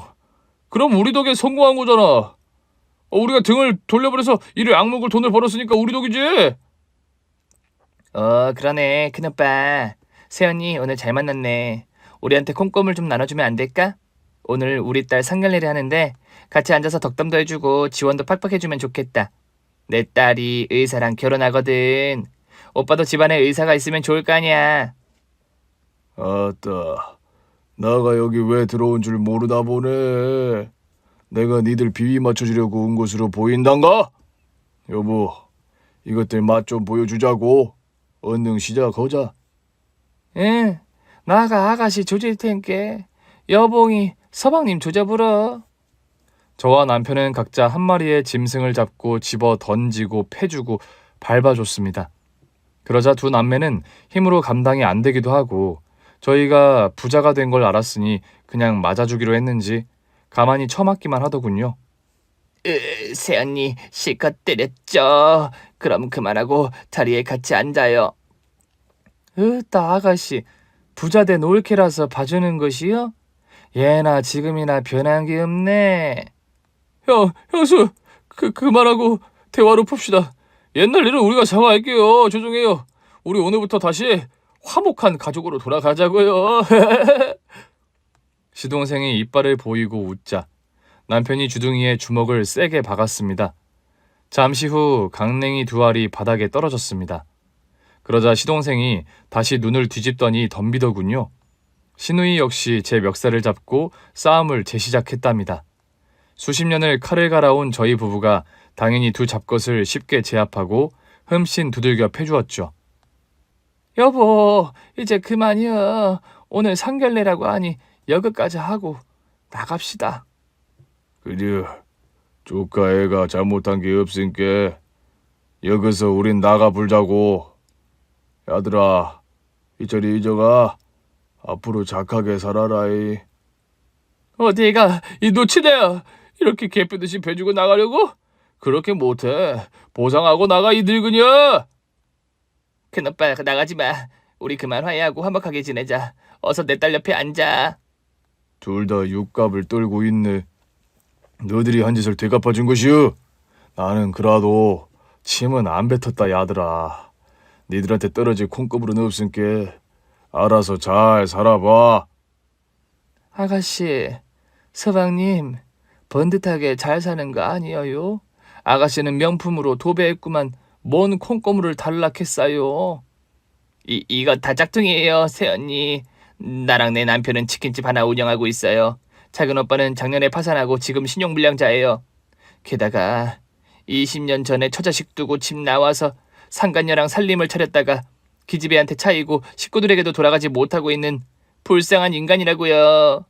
그럼 우리 덕에 성공한 거잖아. 우리가 등을 돌려버려서 이를 악물고 돈을 벌었으니까 우리 덕이지. 그러네. 큰오빠. 세연이 오늘 잘 만났네. 우리한테 콩고물 좀 나눠주면 안 될까? 오늘 우리 딸 상견례를 하는데 같이 앉아서 덕담도 해주고 지원도 팍팍 해주면 좋겠다. 내 딸이 의사랑 결혼하거든. 오빠도 집안에 의사가 있으면 좋을 거 아니야. 아따, 나가 여기 왜 들어온 줄 모르다 보네. 내가 니들 비위 맞춰주려고 온 것으로 보인단가? 여보, 이것들 맛 좀 보여주자고. 얼른 시작하자. 응, 나가 아가씨 조질 텐께. 여봉이 서방님 조져불어. 저와 남편은 각자 한 마리의 짐승을 잡고 집어 던지고 패주고 밟아줬습니다. 그러자 두 남매는 힘으로 감당이 안 되기도 하고 저희가 부자가 된 걸 알았으니 그냥 맞아주기로 했는지 가만히 처맞기만 하더군요. 세연이 실컷 때렸죠. 그럼 그만하고 자리에 같이 앉아요. 으따 아가씨, 부자 된 올케라서 봐주는 것이요? 예나 지금이나 변한 게 없네. 형수, 그만하고 대화로 풉시다. 옛날 일은 우리가 사과할게요. 죄송해요. 우리 오늘부터 다시 화목한 가족으로 돌아가자고요. 시동생이 이빨을 보이고 웃자 남편이 주둥이에 주먹을 세게 박았습니다. 잠시 후 강냉이 두 알이 바닥에 떨어졌습니다. 그러자 시동생이 다시 눈을 뒤집더니 덤비더군요. 시누이 역시 제 멱살을 잡고 싸움을 재시작했답니다. 수십 년을 칼을 갈아온 저희 부부가 당연히 두 잡것을 쉽게 제압하고 흠씬 두들겨 패주었죠. 여보, 이제 그만이여. 오늘 상견례라고 하니 여기까지 하고 나갑시다. 그래, 조카 애가 잘못한 게 없으니까 여기서 우린 나가 불자고. 야들아, 이저리 잊어가. 앞으로 착하게 살아라이. 어디가 이 노치대야. 이렇게 개뼈듯이 배주고 나가려고? 그렇게 못해. 보상하고 나가 이 늙은이야. 큰오빠 나가지 마. 우리 그만 화해하고 화목하게 지내자. 어서 내 딸 옆에 앉아. 둘 다 육갑을 떨고 있네. 너들이 한 짓을 되갚아준 것이여. 나는 그라도 침은 안 뱉었다 야들아. 니들한테 떨어질 콩고물은 없으니까 알아서 잘 살아봐. 아가씨, 서방님 번듯하게 잘 사는 거 아니에요? 아가씨는 명품으로 도배했구만 뭔 콩고물을 달락했어요. 이거 다 짝퉁이에요, 새언니. 나랑 내 남편은 치킨집 하나 운영하고 있어요. 작은 오빠는 작년에 파산하고 지금 신용불량자예요. 게다가 20년 전에 처자식 두고 집 나와서 상간녀랑 살림을 차렸다가 기집애한테 차이고 식구들에게도 돌아가지 못하고 있는 불쌍한 인간이라고요.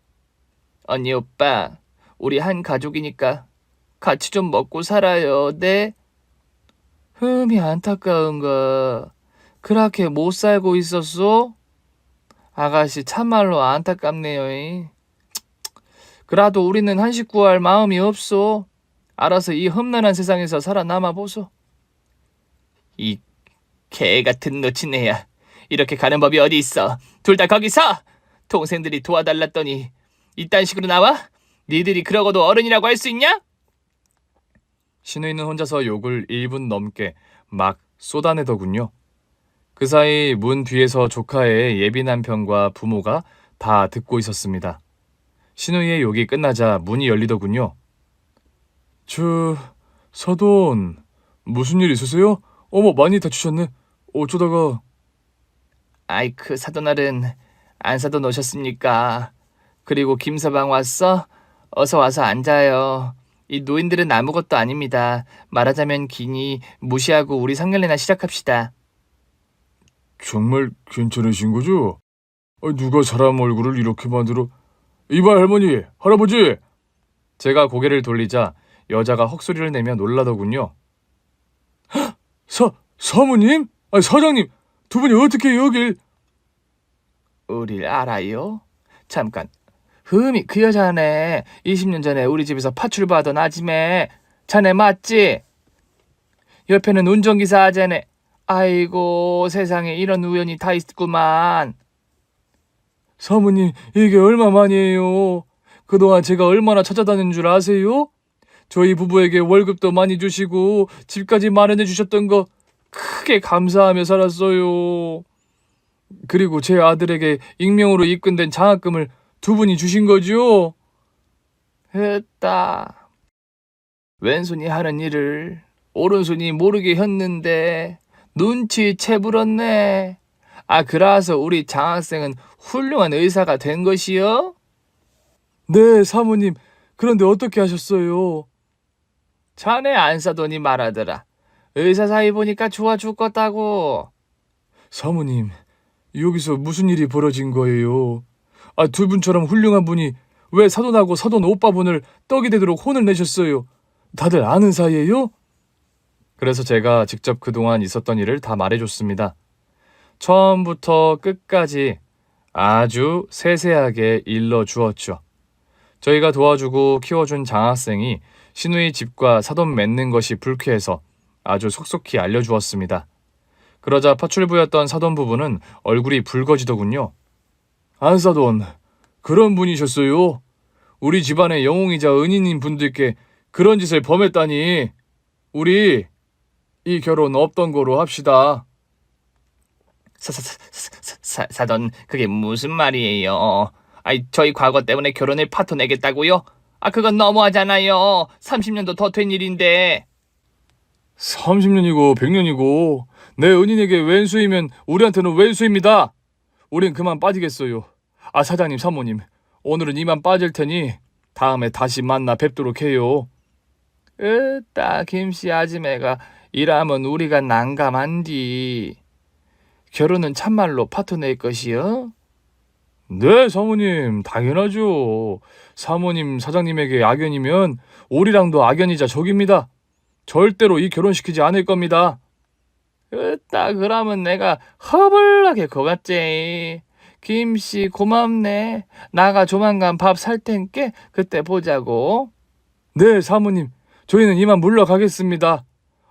언니 오빠, 우리 한 가족이니까 같이 좀 먹고 살아요, 네? 흠이 안타까운 거. 그렇게 못 살고 있었어? 아가씨 참말로 안타깝네요. 그래도 우리는 한 식구 할 마음이 없어. 알아서 이 험난한 세상에서 살아남아 보소. 이 개 같은 노친애야. 이렇게 가는 법이 어디 있어. 둘 다 거기 서. 동생들이 도와달랐더니 이딴 식으로 나와? 니들이 그러고도 어른이라고 할 수 있냐? 신우이는 혼자서 욕을 1분 넘게 막 쏟아내더군요. 그 사이 문 뒤에서 조카의 예비 남편과 부모가 다 듣고 있었습니다. 신우이의 욕이 끝나자 문이 열리더군요. 사돈, 무슨 일 있으세요? 어머, 많이 다치셨네. 어쩌다가... 아이, 그 사돈날은 안 사돈 오셨습니까? 그리고 김서방 왔어? 어서 와서 앉아요. 이 노인들은 아무것도 아닙니다. 말하자면 기니 무시하고 우리 상견례나 시작합시다. 정말 괜찮으신 거죠? 누가 사람 얼굴을 이렇게 만들어? 이봐 할머니, 할아버지! 제가 고개를 돌리자 여자가 헉소리를 내며 놀라더군요. 사모님? 사장님, 두 분이 어떻게 여길... 우릴 알아요? 잠깐, 흠이 그 여자네. 20년 전에 우리 집에서 파출부하던 아지매. 자네 맞지? 옆에는 운전기사 아재네. 아이고 세상에 이런 우연이 다 있구만. 사모님 이게 얼마만이에요? 그동안 제가 얼마나 찾아다닌 줄 아세요? 저희 부부에게 월급도 많이 주시고 집까지 마련해 주셨던 거 크게 감사하며 살았어요. 그리고 제 아들에게 익명으로 입금된 장학금을 두 분이 주신 거죠? 했다. 왼손이 하는 일을 오른손이 모르게 했는데 눈치채 불었네. 아, 그라서 우리 장학생은 훌륭한 의사가 된 것이요? 네, 사모님. 그런데 어떻게 하셨어요? 자네 안 사더니 말하더라. 의사 사이 보니까 좋아 죽겠다고. 사모님, 여기서 무슨 일이 벌어진 거예요? 아, 두 분처럼 훌륭한 분이 왜 사돈하고 사돈 오빠분을 떡이 되도록 혼을 내셨어요? 다들 아는 사이예요? 그래서 제가 직접 그동안 있었던 일을 다 말해줬습니다. 처음부터 끝까지 아주 세세하게 일러주었죠. 저희가 도와주고 키워준 장학생이 신우이 집과 사돈 맺는 것이 불쾌해서 아주 속속히 알려주었습니다. 그러자 파출부였던 사돈 부부는 얼굴이 붉어지더군요. 안사돈, 그런 분이셨어요? 우리 집안의 영웅이자 은인인 분들께 그런 짓을 범했다니. 우리 이 결혼 없던 거로 합시다. 사돈, 그게 무슨 말이에요? 아이, 저희 과거 때문에 결혼을 파토 내겠다고요? 아, 그건 너무하잖아요. 30년도 더 된 일인데. 30년이고 100년이고 내 은인에게 왼수이면 우리한테는 왼수입니다. 우린 그만 빠지겠어요. 아, 사장님, 사모님, 오늘은 이만 빠질 테니 다음에 다시 만나 뵙도록 해요. 으따, 김씨 아지매가 이라면 우리가 난감한디. 결혼은 참말로 파토 낼 것이요? 네, 사모님, 당연하죠. 사모님, 사장님에게 악연이면 우리랑도 악연이자 적입니다. 절대로 이 결혼시키지 않을 겁니다. 으따, 그러면 내가 허블나게 고맙지. 김씨 고맙네. 나가 조만간 밥 살 텐께 그때 보자고. 네, 사모님, 저희는 이만 물러가겠습니다.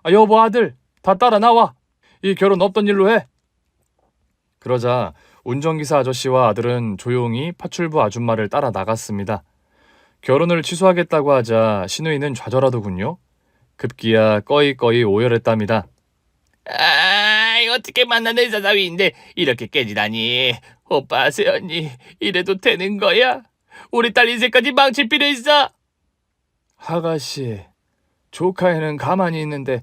아, 여보, 아들, 다 따라 나와. 이 결혼 없던 일로 해. 그러자 운전기사 아저씨와 아들은 조용히 파출부 아줌마를 따라 나갔습니다. 결혼을 취소하겠다고 하자 신우이는 좌절하더군요. 급기야 꺼이꺼이 오열했답니다. 아, 어떻게 만난 의사 사위인데 이렇게 깨지다니. 오빠, 새언니, 이래도 되는 거야? 우리 딸 인생까지 망칠 필요 있어? 아가씨, 조카애는 가만히 있는데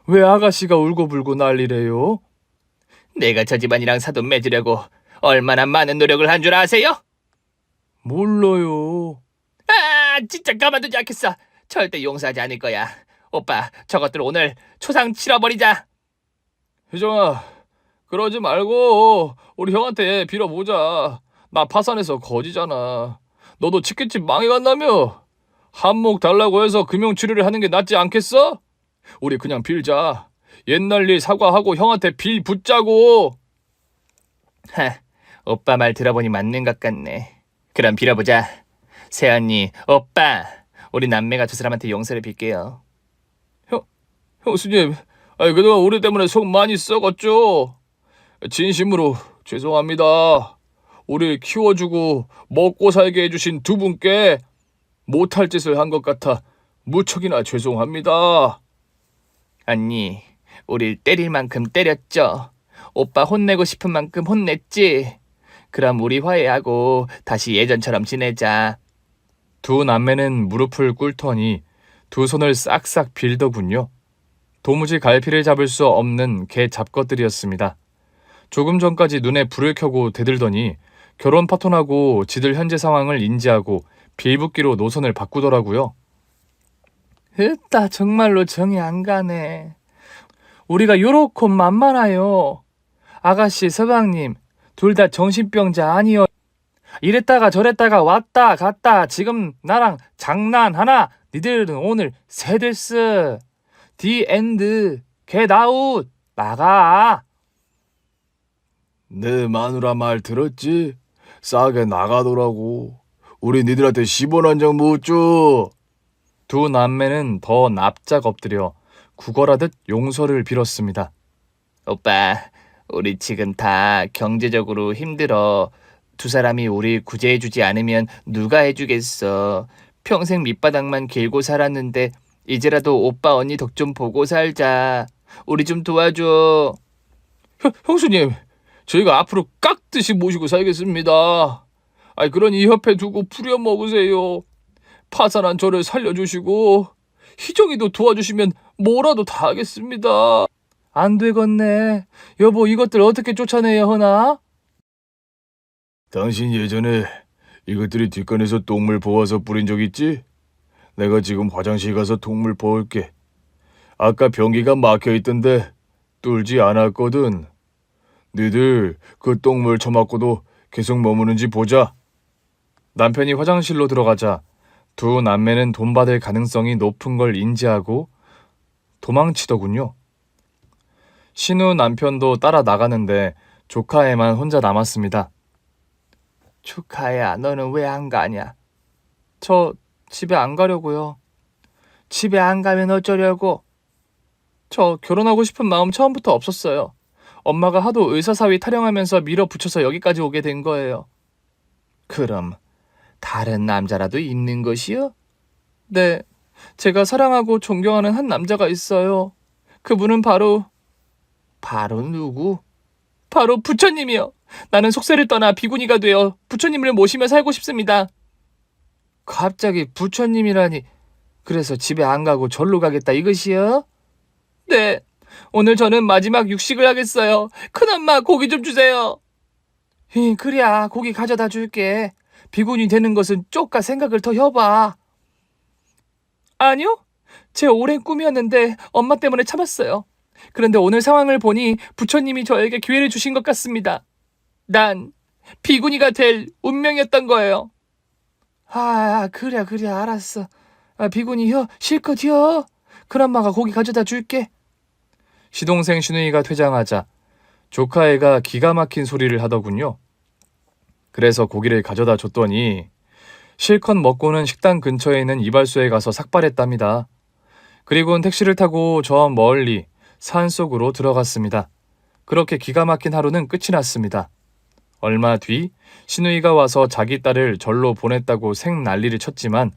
왜 아가씨가 울고불고 난리래요? 내가 저 집안이랑 사돈 맺으려고 얼마나 많은 노력을 한 줄 아세요? 몰라요. 아, 진짜 가만두지 않겠어. 절대 용서하지 않을 거야. 오빠, 저것들 오늘 초상 치러버리자. 혜정아, 그러지 말고 우리 형한테 빌어보자. 나 파산해서 거지잖아. 너도 치킨집 망해간다며? 한몫 달라고 해서 금융치료를 하는 게 낫지 않겠어? 우리 그냥 빌자. 옛날 일 사과하고 형한테 빌 붙자고. 하, 오빠 말 들어보니 맞는 것 같네. 그럼 빌어보자. 새언니, 오빠, 우리 남매가 두 사람한테 용서를 빌게요. 형수님, 그동안 우리 때문에 속 많이 썩었죠? 진심으로 죄송합니다. 우리 키워주고 먹고 살게 해주신 두 분께 못할 짓을 한 것 같아 무척이나 죄송합니다. 언니, 우릴 때릴 만큼 때렸죠. 오빠 혼내고 싶은 만큼 혼냈지. 그럼 우리 화해하고 다시 예전처럼 지내자. 두 남매는 무릎을 꿇더니 두 손을 싹싹 빌더군요. 도무지 갈피를 잡을 수 없는 개 잡것들이었습니다. 조금 전까지 눈에 불을 켜고 대들더니 결혼 파토나고 지들 현재 상황을 인지하고 빌붙기로 노선을 바꾸더라고요. 으따, 정말로 정이 안 가네. 우리가 요렇고 만만하요. 아가씨, 서방님, 둘 다 정신병자 아니요. 이랬다가 저랬다가 왔다 갔다 지금 나랑 장난하나? 니들은 오늘 새들스. 디 엔드. 겟 아웃. 나가. 내 마누라 말 들었지? 싸게 나가더라고. 우리 니들한테 10원 한 장 못 줘. 두 남매는 더 납작 엎드려 구걸하듯 용서를 빌었습니다. 오빠, 우리 지금 다 경제적으로 힘들어. 두 사람이 우리 구제해주지 않으면 누가 해주겠어. 평생 밑바닥만 길고 살았는데 이제라도 오빠 언니 덕 좀 보고 살자. 우리 좀 도와줘. 형수님, 저희가 앞으로 깍듯이 모시고 살겠습니다. 그러니 옆에 두고 부려먹으세요. 파산한 저를 살려주시고 희정이도 도와주시면 뭐라도 다 하겠습니다. 안 되겠네. 여보, 이것들 어떻게 쫓아내야 하나? 당신 예전에 이것들이 뒷간에서 똥물 부어서 뿌린 적 있지? 내가 지금 화장실 가서 똥물 부을게. 아까 변기가 막혀있던데 뚫지 않았거든. 니들 그 똥물 처맞고도 계속 머무는지 보자. 남편이 화장실로 들어가자 두 남매는 돈 받을 가능성이 높은 걸 인지하고 도망치더군요. 신우 남편도 따라 나가는데 조카애만 혼자 남았습니다. 조카애야, 너는 왜 안 가냐? 저 집에 안 가려고요. 집에 안 가면 어쩌려고? 저 결혼하고 싶은 마음 처음부터 없었어요. 엄마가 하도 의사사위 타령하면서 밀어붙여서 여기까지 오게 된 거예요. 그럼 다른 남자라도 있는 것이요? 네, 제가 사랑하고 존경하는 한 남자가 있어요. 그분은 바로 누구? 바로 부처님이요. 나는 속세를 떠나 비구니가 되어 부처님을 모시며 살고 싶습니다. 갑자기 부처님이라니. 그래서 집에 안 가고 절로 가겠다 이것이요? 네, 오늘 저는 마지막 육식을 하겠어요. 큰엄마, 고기 좀 주세요. 그래야 고기 가져다 줄게. 비구니 되는 것은 쪽가 생각을 더 해봐. 아니요, 제 오랜 꿈이었는데 엄마 때문에 참았어요. 그런데 오늘 상황을 보니 부처님이 저에게 기회를 주신 것 같습니다. 난 비구니가 될 운명이었던 거예요. 그래 알았어. 비구니 실컷 큰엄마가 고기 가져다 줄게. 시동생 신우이가 퇴장하자 조카애가 기가 막힌 소리를 하더군요. 그래서 고기를 가져다 줬더니 실컷 먹고는 식당 근처에 있는 이발소에 가서 삭발했답니다. 그리고는 택시를 타고 저 멀리 산속으로 들어갔습니다. 그렇게 기가 막힌 하루는 끝이 났습니다. 얼마 뒤 신우이가 와서 자기 딸을 절로 보냈다고 생난리를 쳤지만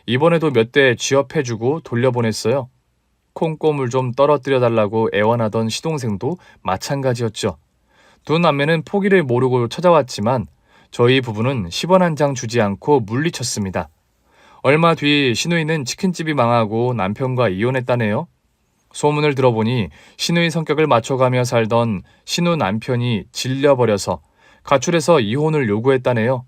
이번에도 몇 대 쥐업해주고 돌려보냈어요. 콩고물 좀 떨어뜨려 달라고 애원하던 시동생도 마찬가지였죠. 두 남매는 포기를 모르고 찾아왔지만 저희 부부는 10원 한 장 주지 않고 물리쳤습니다. 얼마 뒤 신우이는 치킨집이 망하고 남편과 이혼했다네요. 소문을 들어보니 신우이 성격을 맞춰가며 살던 신우 남편이 질려버려서 가출해서 이혼을 요구했다네요.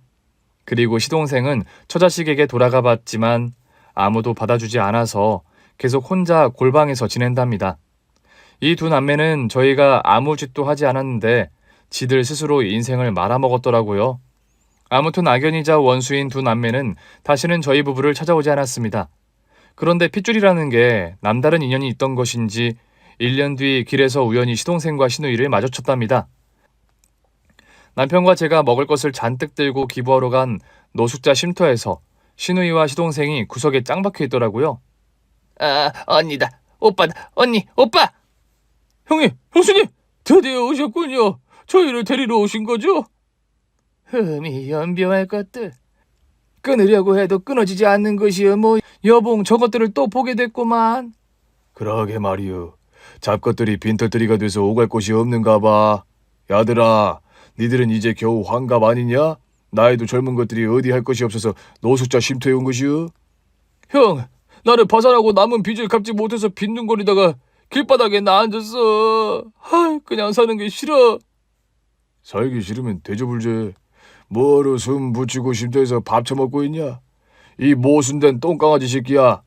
그리고 시동생은 처자식에게 돌아가 봤지만 아무도 받아주지 않아서 계속 혼자 골방에서 지낸답니다. 이 두 남매는 저희가 아무 짓도 하지 않았는데 지들 스스로 인생을 말아먹었더라고요. 아무튼 악연이자 원수인 두 남매는 다시는 저희 부부를 찾아오지 않았습니다. 그런데 핏줄이라는 게 남다른 인연이 있던 것인지 1년 뒤 길에서 우연히 시동생과 신우이를 마주쳤답니다. 남편과 제가 먹을 것을 잔뜩 들고 기부하러 간 노숙자 쉼터에서 신우이와 시동생이 구석에 짱 박혀 있더라고요. 언니다. 오빠다. 언니, 오빠! 형수님! 드디어 오셨군요. 저희를 데리러 오신 거죠? 흠이 연병할 것들. 끊으려고 해도 끊어지지 않는 것이여. 여봉 저것들을 또 보게 됐구만. 그러게 말이여. 잡것들이 빈털터리가 돼서 오갈 곳이 없는가 봐. 야들아, 니들은 이제 겨우 환갑 아니냐? 나이도 젊은 것들이 어디 할 것이 없어서 노숙자 쉼터에 온 것이여? 형, 나를 파산하고 남은 빚을 갚지 못해서 빈둥거리다가 길바닥에 나 앉았어. 그냥 사는 게 싫어. 살기 싫으면 대접을제. 뭐로 숨 붙이고 쉼터에서 밥 처먹고 있냐? 이 모순된 똥강아지 새끼야.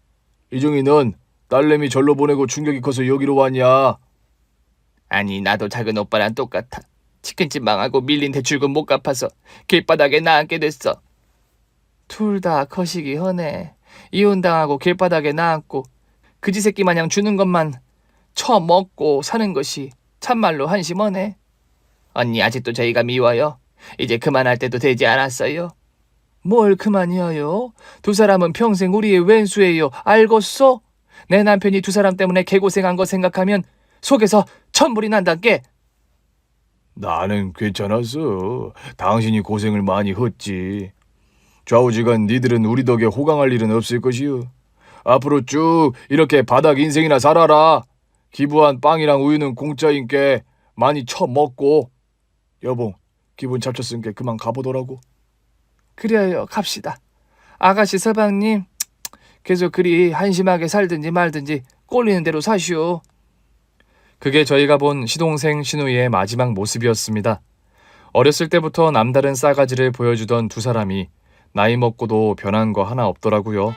이정이 넌 딸내미 절로 보내고 충격이 커서 여기로 왔냐? 아니, 나도 작은 오빠랑 똑같아. 치킨집 망하고 밀린 대출금 못 갚아서 길바닥에 나 앉게 됐어. 둘 다 거시기 허네. 이혼당하고 길바닥에 나 앉고 그지 새끼 마냥 주는 것만 처먹고 사는 것이 참말로 한심하네. 언니, 아직도 저희가 미워요. 이제 그만할 때도 되지 않았어요? 뭘 그만이어요? 두 사람은 평생 우리의 왼수예요. 알겠어? 내 남편이 두 사람 때문에 개고생한 거 생각하면 속에서 천불이 난단께. 나는 괜찮았어. 당신이 고생을 많이 했지. 좌우지간 니들은 우리 덕에 호강할 일은 없을 것이요. 앞으로 쭉 이렇게 바닥 인생이나 살아라. 기부한 빵이랑 우유는 공짜인께 많이 처먹고. 여봉, 기분 잡쳤으니까 그만 가보더라고. 그래요, 갑시다. 아가씨 서방님, 계속 그리 한심하게 살든지 말든지 꼴리는 대로 사시오. 그게 저희가 본 시동생 신우이의 마지막 모습이었습니다. 어렸을 때부터 남다른 싸가지를 보여주던 두 사람이 나이 먹고도 변한 거 하나 없더라고요.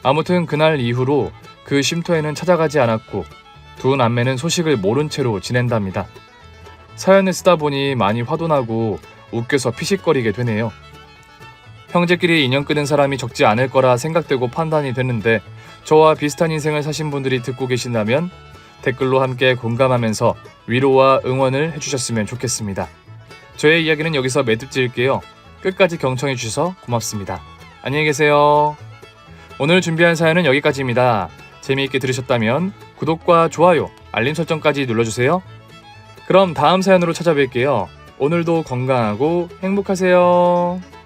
아무튼 그날 이후로 그 쉼터에는 찾아가지 않았고 두 남매는 소식을 모른 채로 지낸답니다. 사연을 쓰다 보니 많이 화도 나고 웃겨서 피식거리게 되네요. 형제끼리 인연 끄는 사람이 적지 않을 거라 생각되고 판단이 됐는데 저와 비슷한 인생을 사신 분들이 듣고 계신다면 댓글로 함께 공감하면서 위로와 응원을 해주셨으면 좋겠습니다. 저의 이야기는 여기서 매듭 지을게요. 끝까지 경청해 주셔서 고맙습니다. 안녕히 계세요. 오늘 준비한 사연은 여기까지입니다. 재미있게 들으셨다면 구독과 좋아요, 알림 설정까지 눌러주세요. 그럼 다음 사연으로 찾아뵐게요. 오늘도 건강하고 행복하세요.